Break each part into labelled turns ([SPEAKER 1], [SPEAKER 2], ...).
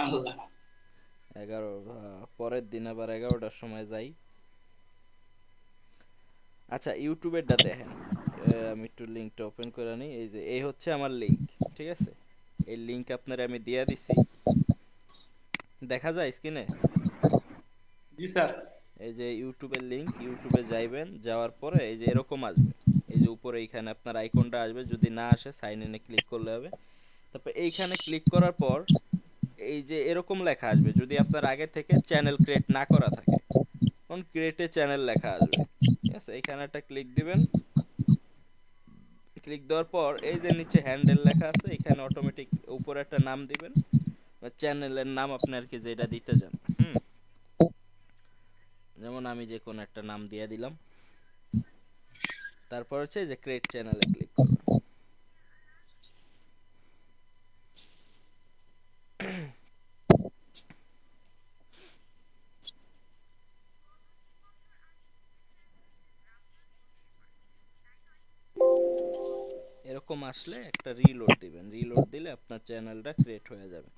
[SPEAKER 1] আল্লাহ।
[SPEAKER 2] 11 পরের দিন আবার 11টার সময় যাই। আচ্ছা ইউটিউবেরটা দেখেন, আমি একটু লিঙ্কটা ওপেন করে নিই। এই যে এই হচ্ছে আমার লিঙ্ক, ঠিক আছে? এই লিঙ্ক আপনার আমি দিয়া দিছি, দেখা যায় স্ক্রিনে?
[SPEAKER 1] জি স্যার।
[SPEAKER 2] এই যে ইউটিউবের লিঙ্ক, ইউটিউবে যাইবেন, যাওয়ার পরে এই যে এরকম আসবে। এই যে উপরে এইখানে আপনার আইকনটা আসবে, যদি না আসে সাইন ইনে ক্লিক করলে হবে। তারপর এইখানে ক্লিক করার পর এই যে এরকম লেখা আসবে, যদি আপনার আগে থেকে চ্যানেল ক্রিয়েট না করা থাকে, তখন ক্রিয়েটে চ্যানেল লেখা আসবে। ঠিক আছে, এখানে একটা ক্লিক দিবেন। ক্লিক দেওয়ার পর এই যে নিচে হ্যান্ডেল লেখা আছে, এখানে অটোমেটিক উপরে একটা নাম দিবেন, বা চ্যানেলের নাম আপনি আর কি যেটা দিতে চান। হুম, যেমন আমি যে কোনো একটা নাম দিয়ে দিলাম। তারপর হচ্ছে যে ক্রিয়েট চ্যানেলে ক্লিক করবেন। এরকম আসলে একটা রিলোড দিবেন, রিলোড দিলে আপনার চ্যানেলটা ক্রিয়েট হয়ে যাবে।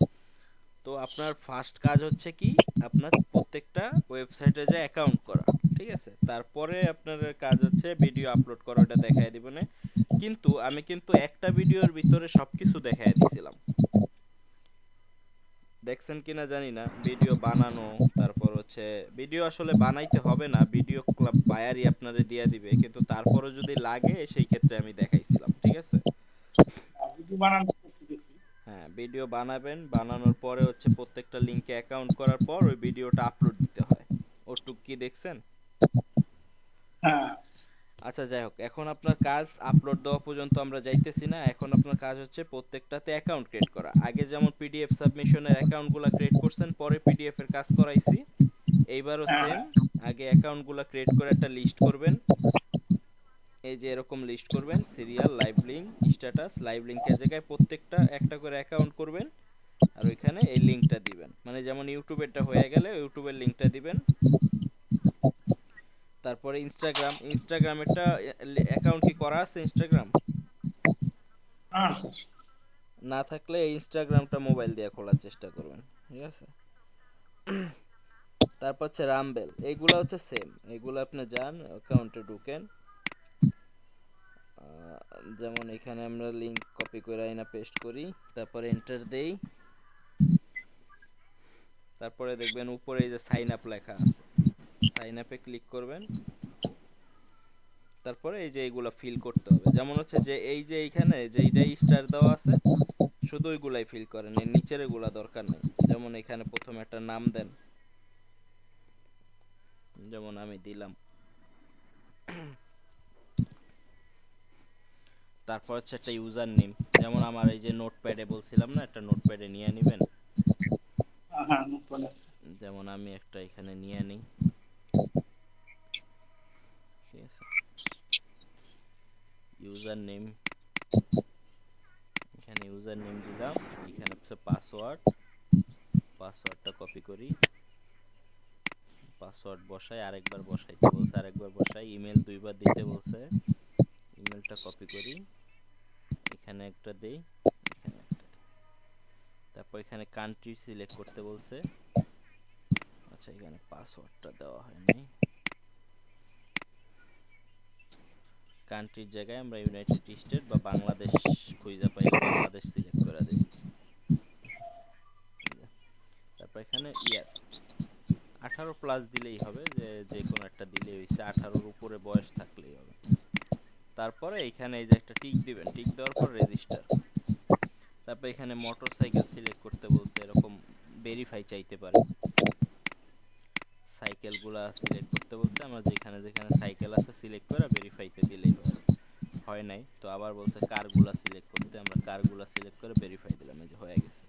[SPEAKER 2] তো আপনার ফার্স্ট কাজ হচ্ছে কি, আপনার প্রত্যেকটা ওয়েবসাইটে যে অ্যাকাউন্ট করা, ঠিক আছে? তারপরে আপনার কাজ হচ্ছে ভিডিও আপলোড করা, ওটা দেখায় দিব না। কিন্তু আমি কিন্তু একটা ভিডিওর ভিতরে সব কিছু দেখায় দিছিলাম, দেখছেন কিনা জানি না। ভিডিও বানানো, তারপর হচ্ছে ভিডিও আসলে বানাইতে হবে না, ভিডিও ক্লাব বায়ারই আপনারে দিয়ে দিবে, কিন্তু তারপরও যদি লাগে সেই ক্ষেত্রে আমি দেখাইছিলাম, ঠিক আছে?
[SPEAKER 1] ভিডিও বানানো শিখেছি।
[SPEAKER 2] হ্যাঁ, ভিডিও বানাবেন, বানানোর পরে হচ্ছে প্রত্যেকটা লিঙ্কে অ্যাকাউন্ট করার পর ওই ভিডিওটা আপলোড দিতে হয়। ওটুক কি দেখছেন?
[SPEAKER 1] হ্যাঁ।
[SPEAKER 2] আচ্ছা যাই হোক, এখন আপনার কাজ আপলোড দেওয়া পর্যন্ত আমরা যাইতেছি না। এখন আপনার কাজ হচ্ছে প্রত্যেকটাতে অ্যাকাউন্ট ক্রিয়েট করা। আগে যেমন পিডিএফ সাবমিশনের অ্যাকাউন্টগুলো ক্রিয়েট করছেন, পরে পিডিএফ এর কাজ করাইছি, এইবারও
[SPEAKER 1] হ্যাঁ।
[SPEAKER 2] সেম।
[SPEAKER 1] হ্যাঁ।
[SPEAKER 2] আগে অ্যাকাউন্টগুলো ক্রিয়েট করে একটা লিস্ট করবেন। এই যে এরকম লিস্ট করবেন, serial, live link, status, live লিঙ্কের জায়গায় প্রত্যেকটা একটা করে অ্যাকাউন্ট করবেন। আর ওইখানে এই লিঙ্কটা দিবেন, মানে যেমন ইউটিউবেরটা হয়ে গেলে ইউটিউবের লিঙ্কটা দিবেন। তারপরে ইনস্টাগ্রামেরটা অ্যাকাউন্ট কি করা আছে ইনস্টাগ্রাম?
[SPEAKER 1] হ্যাঁ, স্যার।
[SPEAKER 2] না থাকলে এই ইনস্টাগ্রামটা মোবাইল দিয়ে খোলার চেষ্টা করবেন, ঠিক আছে? তারপর হচ্ছে রামবেল, এইগুলো হচ্ছে সেম। এইগুলো আপনি যান অ্যাকাউন্টে ঢুকেন। যেমন এখানে আমরা লিঙ্ক কপি করে আইনা পেস্ট করি, তারপরে এন্টার দেই। তারপরে দেখবেন উপরে এই যে সাইন আপ লেখা আছে, সাইন আপে ক্লিক করবেন। তারপরে এই যে এইগুলা ফিল করতে হবে, যেমন হচ্ছে যে এই যে এইখানে যে এইটাই স্টার দেওয়া আছে, শুধু ওইগুলাই ফিল করেন, এর নিচের এগুলা দরকার নেই। যেমন এখানে প্রথমে একটা নাম দেন, যেমন আমি দিলাম। তারপর হচ্ছে একটা ইউজার নেম, যেমন আমার এই যে নোটপ্যাডে বলছিলাম না, একটা নোটপ্যাডে নিয়ে নেবেন।
[SPEAKER 1] হ্যাঁ, নতুন আছে।
[SPEAKER 2] যেমন আমি একটা এখানে নিয়ে নিই, ঠিক আছে? ইউজার নেম, এখানে ইউজার নেম দিলাম। এখানে হচ্ছে পাসওয়ার্ড, পাসওয়ার্ডটা কপি করি, পাসওয়ার্ড বসাই, আরেকবার বসাইতে বলছে, আরেকবার বসাই। ইমেল দুইবার দিতে বলছে, ইমেলটা কপি করি, এখানে একটা দেই, এখানে একটা দিই। তারপর এখানে কান্ট্রি সিলেক্ট করতে বলছে। আচ্ছা এখানে পাসওয়ার্ডটা দেওয়া হয়নি, কান্ট্রির জায়গায় আমরা ইউনাইটেড স্টেট বা বাংলাদেশ খুঁজে পাইলে বাংলাদেশ সিলেক্ট করে দিই। তারপর এখানে ইয়ার 18+ দিলেই হবে, যে যে কোনো একটা দিলেই হয়েছে, 18-র উপরে বয়স থাকলেই হবে। তারপরে এখানে এই যে একটা টিক দিবেন, টিক দেওয়ার পর রেজিস্টার। তারপর এখানে মোটরসাইকেল সিলেক্ট করতে বলছে, এরকম ভেরিফাই চাইতে পারে। সাইকেলগুলা সিলেক্ট করতে বলছে, আমরা যেখানে যেখানে সাইকেল আছে সিলেক্ট করে ভেরিফাইতে দিলেই হয়। হয় নাই তো আবার বলছে কারগুলা সিলেক্ট করতে, আমরা কারগুলা সিলেক্ট করে ভেরিফাই দিলাম, এই যে হয়ে গেছে।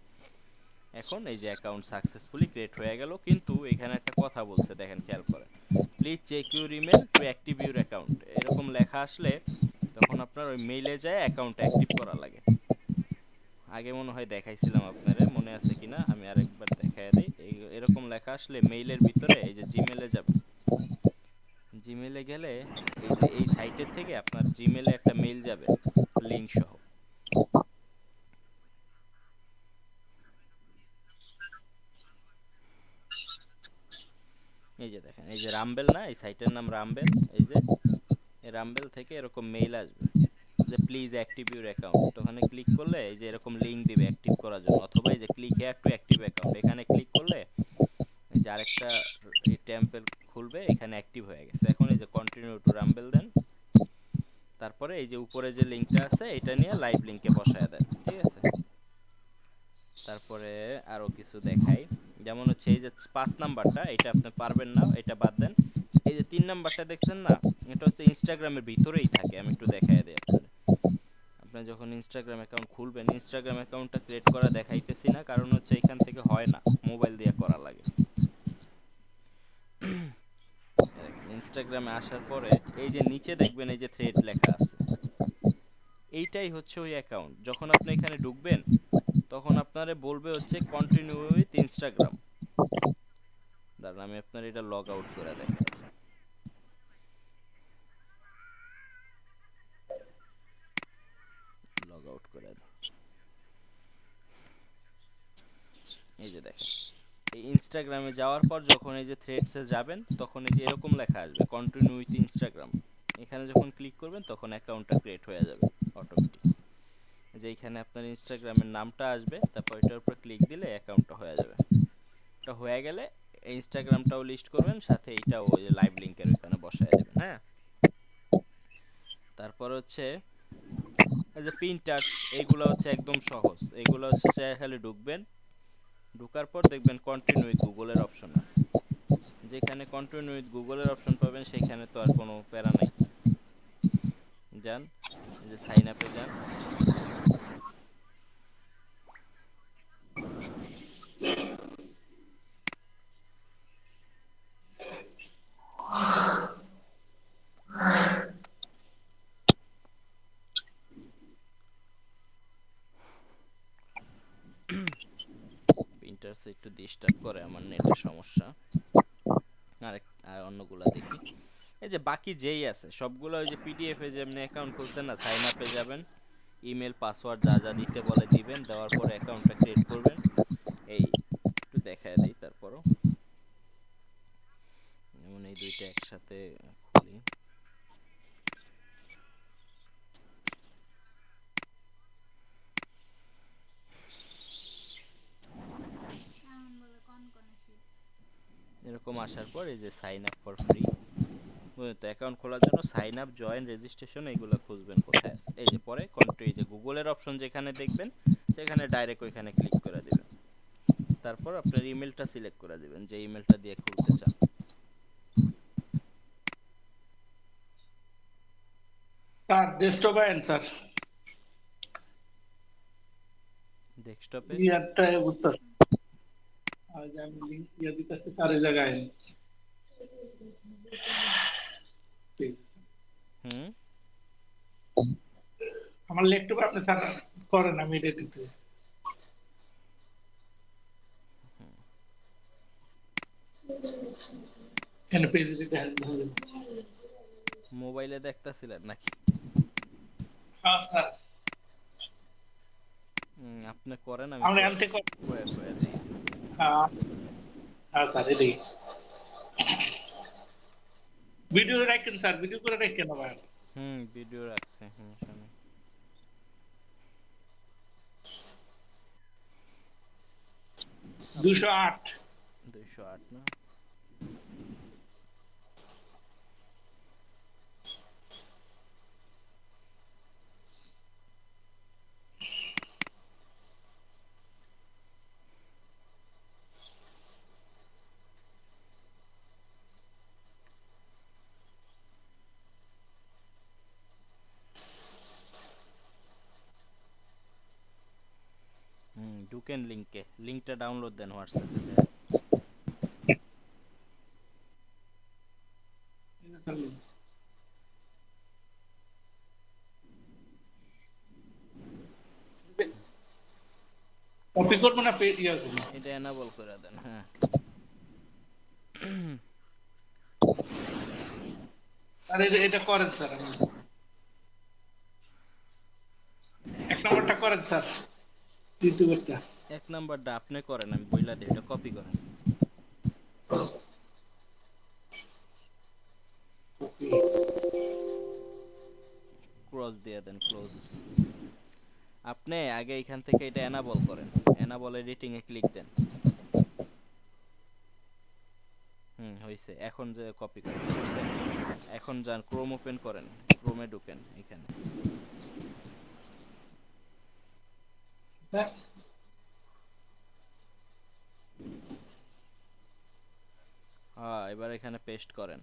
[SPEAKER 2] এখন এই যে অ্যাকাউন্ট সাকসেসফুলি ক্রিয়েট হয়ে গেল, কিন্তু এখানে একটা কথা বলছে, দেখেন খেয়াল করেন। Please check your email to active your account, এরকম লেখা আসলে তখন আপনার ওই মেইলে যায় অ্যাকাউন্ট অ্যাক্টিভ করা লাগে। আগে মনে হয় দেখাইছিলাম আপনারে, মনে আছে কিনা আমি আরেকবার দেখাই দিই। এরকম লেখা আসলে মেইলের ভিতরে এই যে জিমেলে যাবেন, জিমেলে গেলে এই যে এই সাইটের থেকে আপনার জিমেলে একটা মেইল যাবে লিংক সহ। এই যে দেখেন, এই যে রামবেল না, এই সাইটের নাম রামবেল। এই যে এই রামবেল থেকে এরকম মেইল আসবে যে প্লিজ অ্যাক্টিভ ইউর অ্যাকাউন্ট। তো ওখানে ক্লিক করলে এই যে এরকম লিঙ্ক দিবে অ্যাক্টিভ করার জন্য, অথবা এই যে click here to active account, এখানে ক্লিক করলে এই যে আরেকটা এই টেম্পেল খুলবে, এখানে অ্যাক্টিভ হয়ে গেছে। এখন এই যে কন্টিনিউ টু রামবেল দেন, তারপরে এই যে উপরে যে লিঙ্কটা আছে এটা নিয়ে লাইভ লিঙ্কে বসায় দেন, ঠিক আছে। তারপরে আরও কিছু দেখাই, যেমন হচ্ছে এই যে 5 নাম্বারটা, এটা আপনি পারবেন না, এটা বাদ দেন। এই যে 3 নাম্বারটা দেখছেন না, এটা হচ্ছে ইনস্টাগ্রামের ভিতরেই থাকে। আমি একটু দেখাই দিই আপনার। আপনি যখন ইনস্টাগ্রাম অ্যাকাউন্ট খুলবেন, ইনস্টাগ্রাম অ্যাকাউন্টটা ক্রিয়েট করা দেখাইতেছি না, কারণ হচ্ছে এখান থেকে হয় না, মোবাইল দিয়ে করা লাগে। দেখেন ইনস্টাগ্রামে আসার পরে এই যে নিচে দেখবেন এই যে থ্রেড লেখা আছে, এইটাই হচ্ছে ওই অ্যাকাউন্ট। যখন আপনি এখানে ঢুকবেন তখন আপনারে বলবে হচ্ছে কন্টিনিউ উইথ ইনস্টাগ্রাম। দাঁড়ান আমি আপনার এটা লগ আউট করে দেখাই দিই। লগ আউট করে দিই। এই যে দেখেন, এই ইনস্টাগ্রামে যাওয়ার পর যখন এই যে থ্রেডসে যাবেন তখন এই যে এরকম লেখা আসবে কন্টিনিউ উইথ ইনস্টাগ্রাম। এখানে যখন ক্লিক করবেন তখন অ্যাকাউন্টটা ক্রিয়েট হয়ে যাবে অটোমেটিক। যে এখানে আপনার ইনস্টাগ্রামের নামটা আসবে, তারপর এটার উপর ক্লিক দিলে অ্যাকাউন্টটা হয়ে যাবে। এটা হয়ে গেলে ইনস্টাগ্রামটাও লিস্ট করবেন, সাথে এইটাও ওই যে লাইভ লিঙ্কের ওইখানে বসায় দেবেন। হ্যাঁ, তারপর হচ্ছে এই যে প্রিন্টার্স, এইগুলো হচ্ছে একদম সহজ। এগুলো হচ্ছে খালি ঢুকবেন, ঢোকার পর দেখবেন কন্টিনিউ উইথ গুগলের অপশন আছে। যেখানে কন্টিনিউ উইথ গুগলের অপশন পাবেন সেখানে তো আর কোনো প্যারা নাই। যান, এই যে সাইন আপে যান। প্রিন্টার্স একটু ডিস্টার্ব করে, আমার নেটের সমস্যা। আর অন্যগুলা দেখি। এই যে বাকি যেই আছে সবগুলো ওই যে পিডিএফ এ যেমনি অ্যাকাউন্ট খুলছেন না, সাইন আপে যাবেন, ইমেল পাসওয়ার্ড যা যা দিতে বলে দিবেন, দেওয়ার পরে অ্যাকাউন্টটা ক্রিয়েট করবেন। এই একটু দেখায় দিই তারপরও, যেমন এই দুইটা একসাথে খুলি। এরকম আসার পর এই যে সাইন আপ ফর ফ্রি, তো অ্যাকাউন্ট খোলার জন্য সাইন আপ, জয়েন, রেজিস্ট্রেশন এইগুলো খুঁজবেন কোথায় আছে। এই যে পরে এই যে গুগলের অপশন যেখানে দেখবেন সেখানে ডাইরেক্ট ওইখানে ক্লিক করে দিবেন। তারপর আপনার ইমেলটা সিলেক্ট করে দিবেন যে ইমেলটা দিয়ে খুলতে চান।
[SPEAKER 1] স্যার ডেস্কটপে স্যার
[SPEAKER 2] ডেস্কটপে
[SPEAKER 1] ইয়ারটা বুঝতেছি। আজ আমি লিংক ইয়ে দিতেছি স্যার এই জায়গায়। ঠিক।
[SPEAKER 2] হুম,
[SPEAKER 1] আমার ল্যাপটপে আপনি স্যার করেন, আমি এটা দিতে কেন পেজ দিতে হবে।
[SPEAKER 2] মোবাইলে দেখতাছিলেন নাকি?
[SPEAKER 1] হ্যাঁ স্যার,
[SPEAKER 2] আপনি করেন, আমি
[SPEAKER 1] আমরা
[SPEAKER 2] কয়ে
[SPEAKER 1] এনতে
[SPEAKER 2] কয়ে কয়ে দিই।
[SPEAKER 1] হ্যাঁ হ্যাঁ স্যার এটাই। ভিডিও রাখেন স্যার, ভিডিও করে রাখেন আবার।
[SPEAKER 2] ভিডিও রাখছে, সমস্যা নেই।
[SPEAKER 1] 208
[SPEAKER 2] 208 না? ঢুকেন লিংকে, লিংকটা ডাউনলোড দেন হোয়াটসঅ্যাপে যায়।
[SPEAKER 1] কপি করবো না পেজ ইয়ে করবো?
[SPEAKER 2] এটা এনাবল করে দেন। হ্যাঁ,
[SPEAKER 1] স্যার এটা করেন স্যার, আমি 1 নম্বরটা করেন স্যার, ইউটিউবেরটা।
[SPEAKER 2] 1 নাম্বারটা আপনি করেন, আমি বইলা দিই, এটা কপি করেন।
[SPEAKER 1] ওকে।
[SPEAKER 2] ক্রস দিয়ে দেন, ক্লোজ। আপনি আগে এখান থেকে এটা এনাবল করেন, এনাবল এডিটিং এ ক্লিক দেন। হয়েছে। এখন যে কপি কাট করছেন, এখন যান ক্রোম ওপেন করেন, ক্রোমে ঢুকেন এখানে।
[SPEAKER 1] হ্যাঁ,
[SPEAKER 2] হ্যাঁ, এবার এখানে পেস্ট করেন,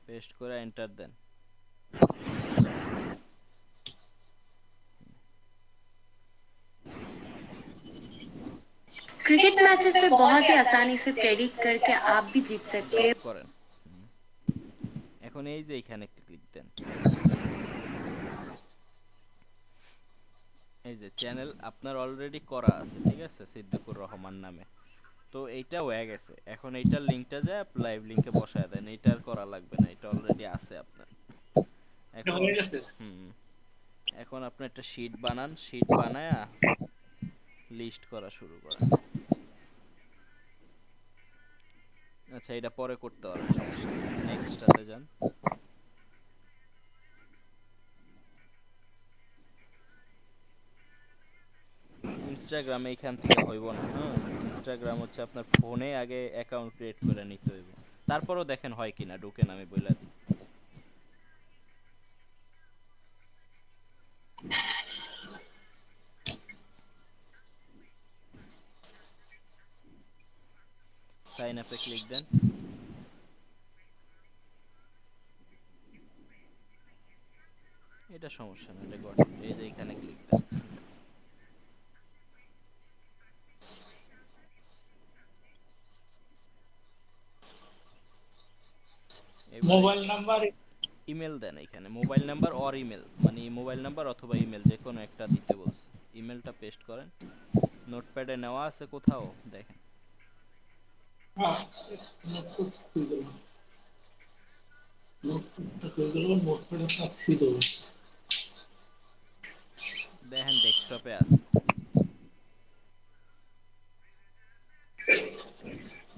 [SPEAKER 2] পেস্ট করে এন্টার দেন।
[SPEAKER 3] क्रिकेट मैचेस में बहुत ही आसानी से प्रेडिक्ट करके आप भी जीत सकते
[SPEAKER 2] ড্রপ
[SPEAKER 3] हैं।
[SPEAKER 2] করেন। হুম, এখন এই যে এখানে ক্লিক দেন। এই যে চ্যানেল আপনার অলরেডি করা আছে, ঠিক আছে, সিদ্দিকুর রহমান নামে। তো এইটা হয়ে গেছে, এখন এইটার লিঙ্কটা যায় লাইভ লিঙ্কে বসায় দেন, এইটার করা লাগবে না, এটা অলরেডি আছে আপনার।
[SPEAKER 1] এটা
[SPEAKER 2] এখন
[SPEAKER 1] হয়ে গেছে।
[SPEAKER 2] হুম এখন আপনি একটা শিট বানান, শিট বানায়া লিস্ট করা শুরু করেন। আচ্ছা, এটা পরে করতে পারেন, সমস্যা নেই, নেক্সটটাতে যান। ইনস্টাগ্রাম এইখান থেকে হইব না, হ্যাঁ। ইনস্টাগ্রাম হচ্ছে আপনার ফোনে আগে অ্যাকাউন্ট ক্রিয়েট করে নিতে হইব, তারপরও দেখেন হয় কিনা, ঢুকেন, আমি বইলা দিই। সাইন আপে ক্লিক দেন। এটা সমস্যা না, এটা গট ইট। এই যে এখানে ক্লিক দেন। এবারে
[SPEAKER 1] মোবাইল নাম্বার।
[SPEAKER 2] ইমেল দেন, এখানে মোবাইল নাম্বার অর ইমেল, মানে মোবাইল নাম্বার অথবা ইমেল যে কোনো একটা দিতে বলছে। ইমেলটা পেস্ট করেন। নোটপ্যাডে নেওয়া আছে কোথাও দেখেন।
[SPEAKER 1] হ্যাঁ, নোটপ্যাড খুলে গেল। নোটপ্যাডটা খুলে গেল, নোটপ্যাডে ছিল।
[SPEAKER 2] দেখেন ডেস্কটপে আছে।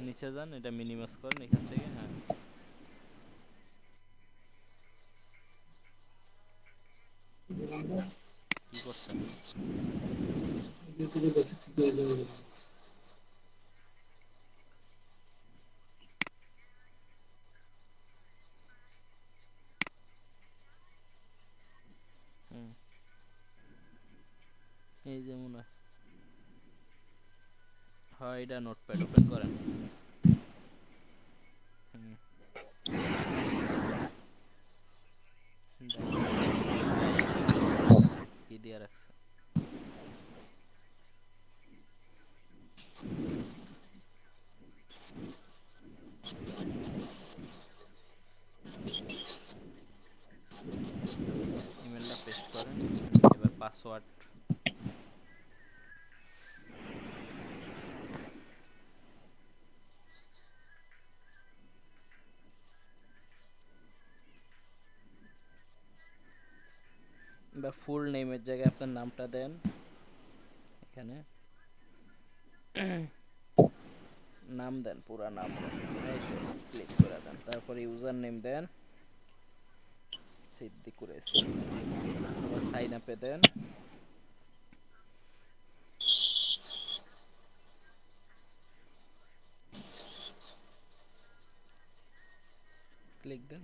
[SPEAKER 2] নিচে যান, এটা মিনিমাইজ করেন এখান থেকে, হ্যাঁ। কি করছেন? হুম, এই যে মনে হয়, হয় এটা নোটপ্যাড ওপেন করেন। হুম, দেখেন নিচে রাইটিং কি দিয়ে রাখছে। ইমেলটা পেস্ট করেন, এবার পাসওয়ার্ড। এবার ফুল নেমের জায়গায় আপনার নামটা দেন এখানে। নাম দেন, পুরা নাম দেন, এই তো, ক্লিক করে দেন। তারপরে ইউজার নেম দেন সিদ্দিকুর এসএম, আবার সাইন আপে দেন। ক্লিক দেন।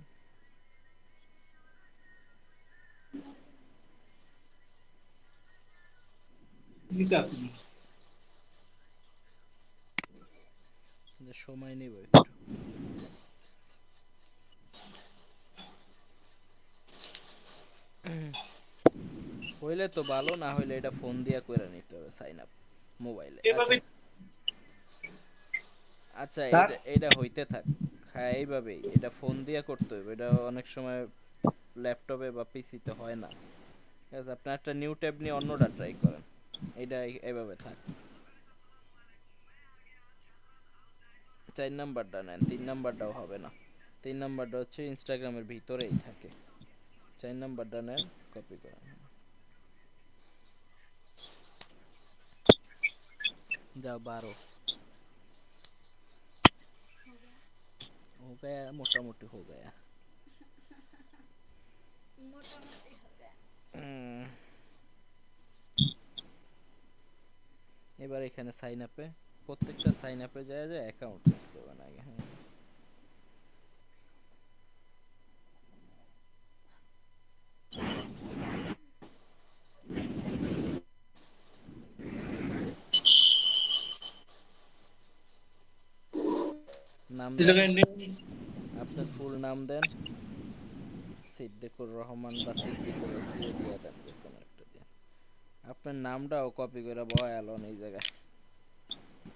[SPEAKER 2] যে সময় নেব একটু। হইলে তো ভালো, না হইলে এটা ফোন দিয়া কইরা নিতে হবে সাইন আপ মোবাইলে। আচ্ছা,
[SPEAKER 1] এভাবে
[SPEAKER 2] আচ্ছা,
[SPEAKER 1] স্যার।
[SPEAKER 2] এটা এটা হইতে থাক। হ্যাঁ, এইভাবেই এটা ফোন দিয়া করতে হবে, এটা অনেক সময় ল্যাপটপে বা পিসিতে হয় না। ঠিক আছে, আপনি একটা নিউ ট্যাব নিয়ে অন্যটা ট্রাই করেন, এটা এইভাবে থাক। 4 নাম্বারটা নেন, 3 নাম্বারটাও হবে না। 3 নাম্বারটা হচ্ছে ইনস্টাগ্রামের ভিতরেই থাকে। 4 নাম্বারটা নেন, কপি করেন। যাও 12 हो गया मोटामोटी हो गया উম, এবার এখানে সাইন আপে প্রত্যেকটা সাইন আপে যায় যায় অ্যাকাউন্ট মেক করবেন আগে হ্যাঁ নাম
[SPEAKER 1] এই
[SPEAKER 2] দেন
[SPEAKER 1] জায়গায়
[SPEAKER 2] আপনার ফুল নাম দেন সিদ্দিকুর রহমান বা সিদ্দিকুর এসিও দিয়ে দেন যে কোনো একটা দিয়ে আপনার নামটাও কপি করে বয়ালন এই জায়গায়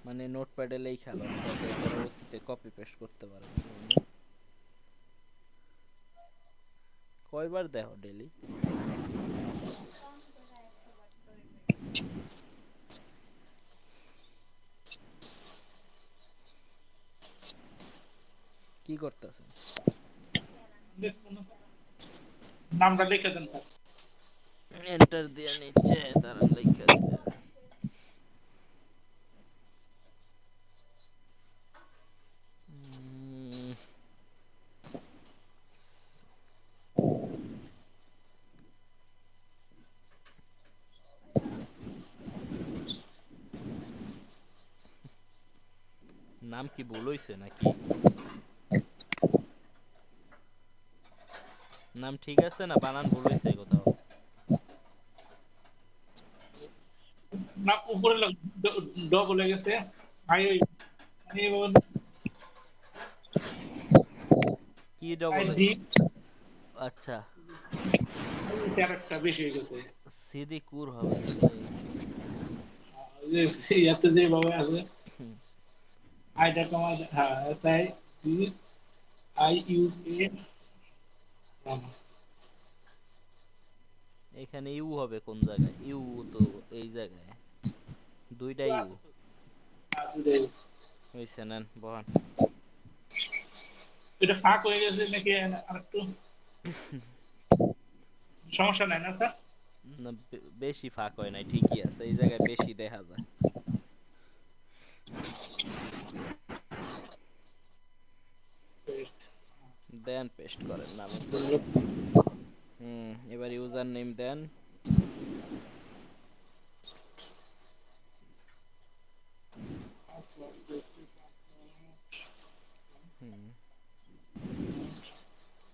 [SPEAKER 2] মানে নোটপ্যাডে লেখালন যাতে পরবর্তীতে কপি পেস্ট করতে পারেন বুঝলেন? কয়বার দেখো ডেলি কি করতেছেন
[SPEAKER 1] নামটা লিখে দেন স্যার।
[SPEAKER 2] এন্টার দিয়ে নিচে দাঁড়ান লেখা দিয়ে উম, নাম কি ভুল হইছে নাকি নাম ঠিক আছে না বানান ভুল হইছে কোথাও
[SPEAKER 1] না উপরে ডবল হয়ে গেছে ভাই ওই
[SPEAKER 2] কি ডবল
[SPEAKER 1] ডি
[SPEAKER 2] আচ্ছা
[SPEAKER 1] ক্যারেক্টার বেশি হয়ে গেছে
[SPEAKER 2] সিদি কুর হবে রে ভাই
[SPEAKER 1] ইয়াতে যেভাবে আছে আইডা কমা হ্যাঁ SI D I U A
[SPEAKER 2] এখানে ইউ হবে কোন জায়গায় ইউ তো এই জায়গায় দুইটা ইউ হইছে নেন বহান
[SPEAKER 1] এটা ফাঁক হয়ে গেছে নাকি আরেকটু সমস্যা নাই না স্যার
[SPEAKER 2] না বেশি ফাঁক হয় নাই ঠিকই আছে এই জায়গায় বেশি দেখা যায় দেন পেস্ট করেন নামের জায়গায় এবার ইউজার নেম দেন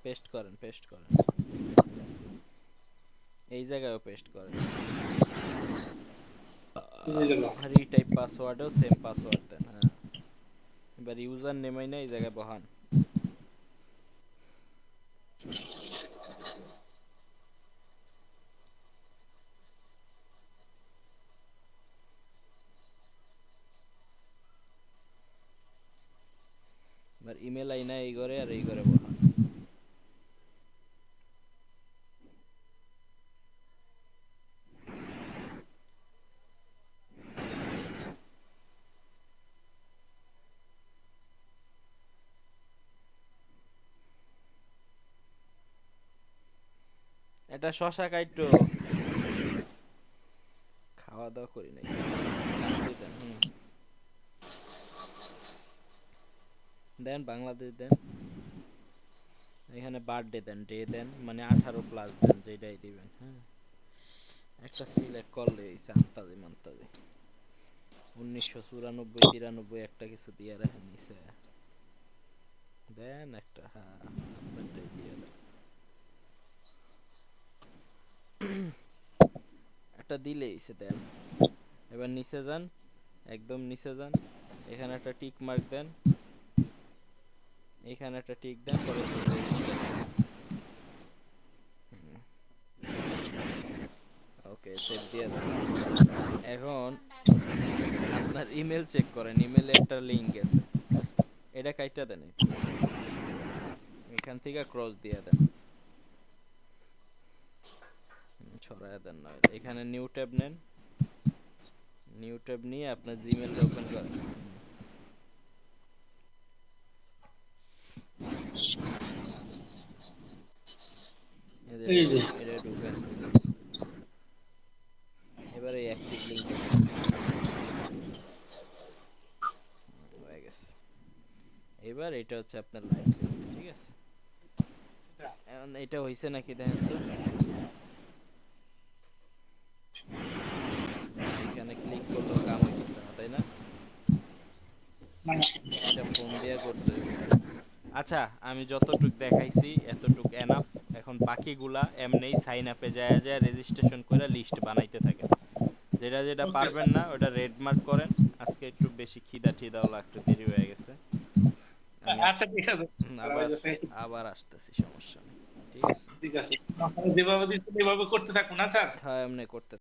[SPEAKER 2] পেস্ট করেন এই জায়গায়ও পেস্ট করেন রিটাইপ পাসওয়ার্ডও সেম পাসওয়ার্ড দেন হ্যাঁ এবার ইউজার নেম আইনা এই জায়গায় বহান এবার ইমেল আইনা এই ঘরে আর এই ঘরে বহান এটা শশা কাইটো খাওয়া দাওয়া করি নাই দেন বাংলাদেশ দেন এখানে বার্থডে দেন ডে দেন মানে 18+ দেন যেটাই দিবেন হ্যাঁ একটা সিলেক্ট করলে আন্তাজি মান্তাজি 1994 93 একটা কিছু দিয়ে রাখেন নিচে দেন একটা হ্যাঁ আপনারটাই দিয়ে দেন একটা দিলেই সে দেন এবার নিচে যান একদম নিচে যান এখানে একটা টিক মার্ক দেন এখানে একটা টিক দেন পরে রেজিস্টার ওকে সেভ দিয়ে দেন এখন আপনার ইমেল চেক করেন ইমেলে একটা লিংক আছে এটা কাইটা দেন এখান থেকে ক্রস দিয়ে দেন ছড়ায় দেন না এখানে নিউ ট্যাব নেন নিউ ট্যাব নিয়ে আপনার জিমেলটা ওপেন করেন
[SPEAKER 1] এই যে
[SPEAKER 2] এটা ঢুকেন এবারে অ্যাক্টিভ লিংকে হয়ে গেছে এবার এটা হচ্ছে আপনার লাইভ পেজ, ঠিক আছে? এখন এটা হইছে নাকি দেখেন তো, এখানে ক্লিক করলেও কাম হইতেছে না, তাই না?
[SPEAKER 1] মানে
[SPEAKER 2] এটা ফোন দিয়ে করতে হইব। আচ্ছা, আমি যতটুক দেখাইছি এতটুক এনাফ। এখন বাকিগুলা এমনিই সাইন আপে যায় যায় রেজিস্ট্রেশন করে লিস্ট বানাইতে থাকেন। যেটা যেটা
[SPEAKER 1] ওকে
[SPEAKER 2] পারবেন না ওটা রেড মার্ক করেন। আজকে একটু বেশি খিদা টিদাও লাগছে, দেরি হয়ে গেছে। আমি
[SPEAKER 1] আচ্ছা ঠিক আছে
[SPEAKER 2] আবার আবার আসতেছি, সমস্যা নেই, ঠিক আছে?
[SPEAKER 1] ঠিক আছে, আপনারা যেভাবে দিচ্ছেন এভাবে করতে থাকুন না স্যার।
[SPEAKER 2] হ্যাঁ, এমনি করতে